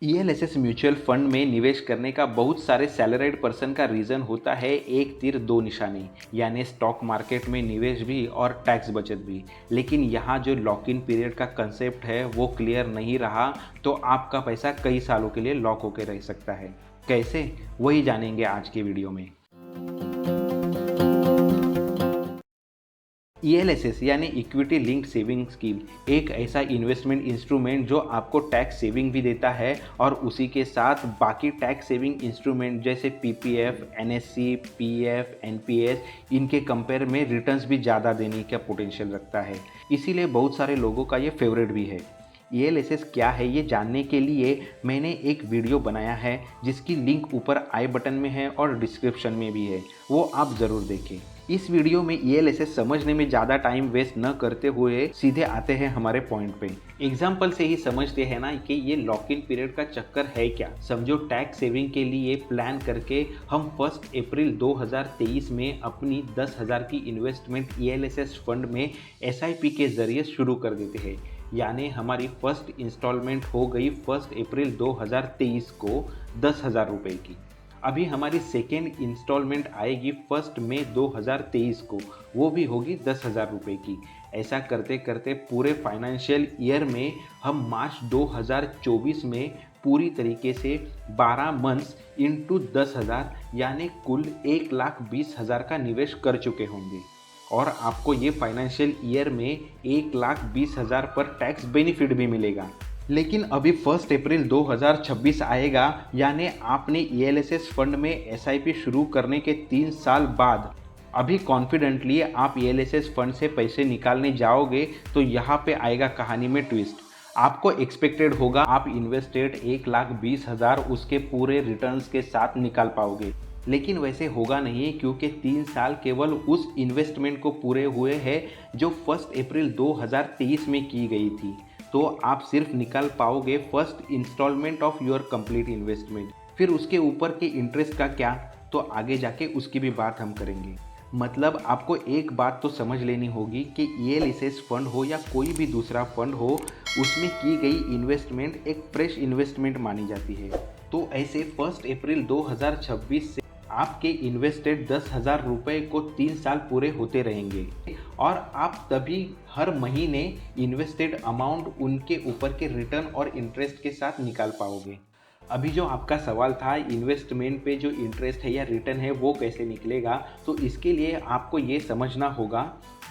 ELSS mutual fund में निवेश करने का बहुत सारे सैलरीड पर्सन का रीज़न होता है एक तीर दो निशाने, यानी स्टॉक मार्केट में निवेश भी और टैक्स बचत भी। लेकिन यहाँ जो लॉक इन पीरियड का कंसेप्ट है वो क्लियर नहीं रहा तो आपका पैसा कई सालों के लिए लॉक होकर रह सकता है। कैसे, वही जानेंगे आज के वीडियो में। ईएलएसएस यानी इक्विटी लिंक्ड सेविंग स्कीम एक ऐसा इन्वेस्टमेंट इंस्ट्रूमेंट जो आपको टैक्स सेविंग भी देता है और उसी के साथ बाकी टैक्स सेविंग इंस्ट्रूमेंट जैसे पीपीएफ, एनएससी, पीएफ, एनपीएस इनके कंपेयर में रिटर्न्स भी ज़्यादा देने का पोटेंशियल रखता है। इसीलिए बहुत सारे लोगों का ये फेवरेट भी है। ईएलएसएस क्या है ये जानने के लिए मैंने एक वीडियो बनाया है जिसकी लिंक ऊपर आई बटन में है और डिस्क्रिप्शन में भी है, वो आप ज़रूर देखें। इस वीडियो में ईएलएसएस समझने में ज़्यादा टाइम वेस्ट न करते हुए सीधे आते हैं हमारे पॉइंट पे। एग्जाम्पल से ही समझते हैं ना कि ये लॉक इन पीरियड का चक्कर है क्या। समझो टैक्स सेविंग के लिए प्लान करके हम 1 अप्रैल 2023 में अपनी 10,000 की इन्वेस्टमेंट ईएलएसएस फंड में एसआईपी के जरिए शुरू कर देते हैं। यानी हमारी फर्स्ट इंस्टॉलमेंट हो गई 1 अप्रैल 2023 को 10,000 रुपये की। अभी हमारी सेकेंड इंस्टॉलमेंट आएगी 1 मई 2023 को, वो भी होगी 10,000 रुपये की। ऐसा करते करते पूरे फाइनेंशियल ईयर में हम मार्च 2024 में पूरी तरीके से 12 मंथ्स इंटू 10,000 यानी कुल 1,20,000 का निवेश कर चुके होंगे और आपको ये फाइनेंशियल ईयर में 1,20,000 पर टैक्स बेनिफिट भी मिलेगा। लेकिन अभी 1 अप्रैल 2026 आएगा यानी आपने ईएलएसएस फंड में एसआईपी शुरू करने के 3 साल बाद अभी कॉन्फिडेंटली आप ईएलएसएस फंड से पैसे निकालने जाओगे तो यहाँ पे आएगा कहानी में ट्विस्ट। आपको एक्सपेक्टेड होगा आप इन्वेस्टेड 1,20,000 उसके पूरे रिटर्न्स के साथ निकाल पाओगे, लेकिन वैसे होगा नहीं क्योंकि 3 साल केवल उस इन्वेस्टमेंट को पूरे हुए हैं जो 1 अप्रैल 2023 में की गई थी। तो आप सिर्फ निकाल पाओगे first instalment of your complete investment. फिर उसके ऊपर के इंटरेस्ट का क्या, तो आगे जाके उसकी भी बात हम करेंगे। मतलब आपको एक बात तो समझ लेनी होगी कि ईएलएसएस फंड हो या कोई भी दूसरा फंड हो, उसमें की गई इन्वेस्टमेंट एक फ्रेश इन्वेस्टमेंट मानी जाती है। तो ऐसे 1 अप्रैल 2026 से आपके इन्वेस्टेड 10,000 रुपये को 3 साल पूरे होते रहेंगे और आप तभी हर महीने इन्वेस्टेड अमाउंट उनके ऊपर के रिटर्न और इंटरेस्ट के साथ निकाल पाओगे। अभी जो आपका सवाल था इन्वेस्टमेंट पे जो इंटरेस्ट है या रिटर्न है वो कैसे निकलेगा, तो इसके लिए आपको ये समझना होगा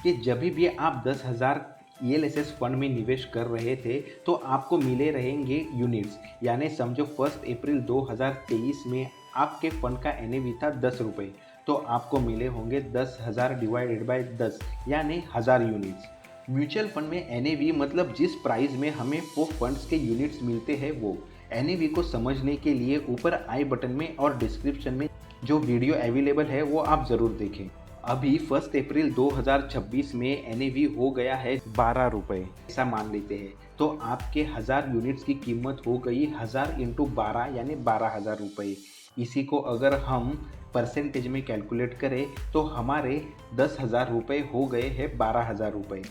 कि जब भी आप 10,000 ईएलएसएस फंड में निवेश कर रहे थे तो आपको मिले रहेंगे यूनिट्स। यानी समझो 1 अप्रैल 2023 में आपके फंड का एनएवी था 10 रुपये, तो आपको मिले होंगे 10,000 डिवाइडेड बाय 10 यानी 1000 यूनिट्स। म्यूचुअल फंड में एनएवी मतलब जिस प्राइस में हमें वो फंड्स के यूनिट्स मिलते हैं वो। एनएवी को समझने के लिए ऊपर आई बटन में और डिस्क्रिप्शन में जो वीडियो अवेलेबल है वो आप ज़रूर देखें। अभी 1 अप्रैल 2026 में एनएवी हो गया है 12 रुपये, ऐसा मान लेते हैं। तो आपके 1000 यूनिट्स की कीमत हो गई 1000 इंटू 12 यानी 12,000 रुपये। इसी को अगर हम परसेंटेज में कैलकुलेट करें तो हमारे 10,000 रुपये हो गए हैं 12,000 रुपये,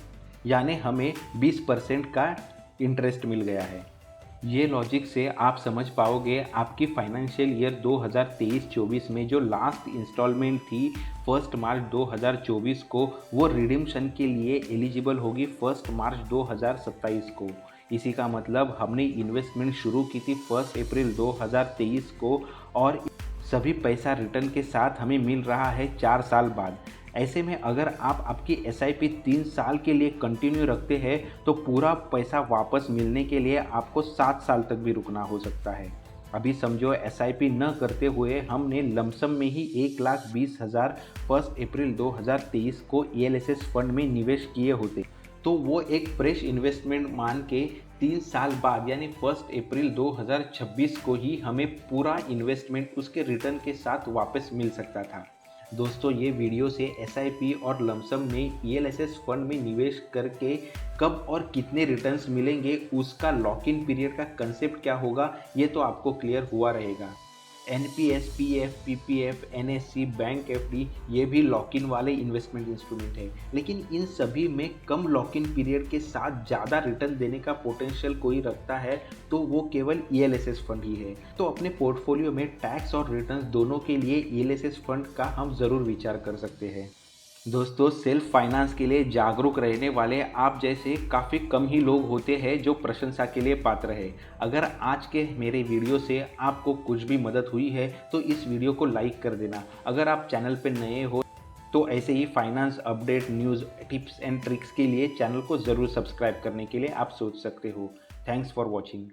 यानी हमें 20% का इंटरेस्ट मिल गया है। ये लॉजिक से आप समझ पाओगे आपकी फाइनेंशियल ईयर 2023-24 में जो लास्ट इंस्टॉलमेंट थी 1 मार्च 2024 को, वो रिडीम्शन के लिए एलिजिबल होगी 1 मार्च 2027 को। इसी का मतलब हमने इन्वेस्टमेंट शुरू की थी 1 अप्रैल 2023 को और सभी पैसा रिटर्न के साथ हमें मिल रहा है 4 साल बाद। ऐसे में अगर आप आपकी एसआईपी 3 साल के लिए कंटिन्यू रखते हैं तो पूरा पैसा वापस मिलने के लिए आपको 7 साल तक भी रुकना हो सकता है। अभी समझो एसआईपी न करते हुए हमने लमसम में ही 1,20,000 1 अप्रैल 2023 को ईएलएसएस फंड में निवेश किए होते, तो वो एक फ्रेश इन्वेस्टमेंट मान के 3 साल बाद यानी 1 अप्रैल 2026 को ही हमें पूरा इन्वेस्टमेंट उसके रिटर्न के साथ वापस मिल सकता था। दोस्तों, ये वीडियो से एसआईपी और लमसम में ईएलएसएस फंड में निवेश करके कब और कितने रिटर्न्स मिलेंगे, उसका लॉक इन पीरियड का कंसेप्ट क्या होगा, ये तो आपको क्लियर हुआ रहेगा। NPS, PF, PPF, NSC, bank FD ये भी लॉक इन वाले इन्वेस्टमेंट इंस्ट्रूमेंट है, लेकिन इन सभी में कम लॉक इन पीरियड के साथ ज़्यादा रिटर्न देने का पोटेंशियल कोई रखता है तो वो केवल ईएलएसएस फंड ही है। तो अपने पोर्टफोलियो में टैक्स और रिटर्न दोनों के लिए ईएलएसएस फंड का हम ज़रूर विचार कर सकते हैं। दोस्तों, सेल्फ फाइनेंस के लिए जागरूक रहने वाले आप जैसे काफ़ी कम ही लोग होते हैं जो प्रशंसा के लिए पात्र है। अगर आज के मेरे वीडियो से आपको कुछ भी मदद हुई है तो इस वीडियो को लाइक कर देना। अगर आप चैनल पर नए हो तो ऐसे ही finance update, news, tips and tricks के लिए चैनल को ज़रूर सब्सक्राइब करने के लिए आप सोच सकते हो। Thanks for watching.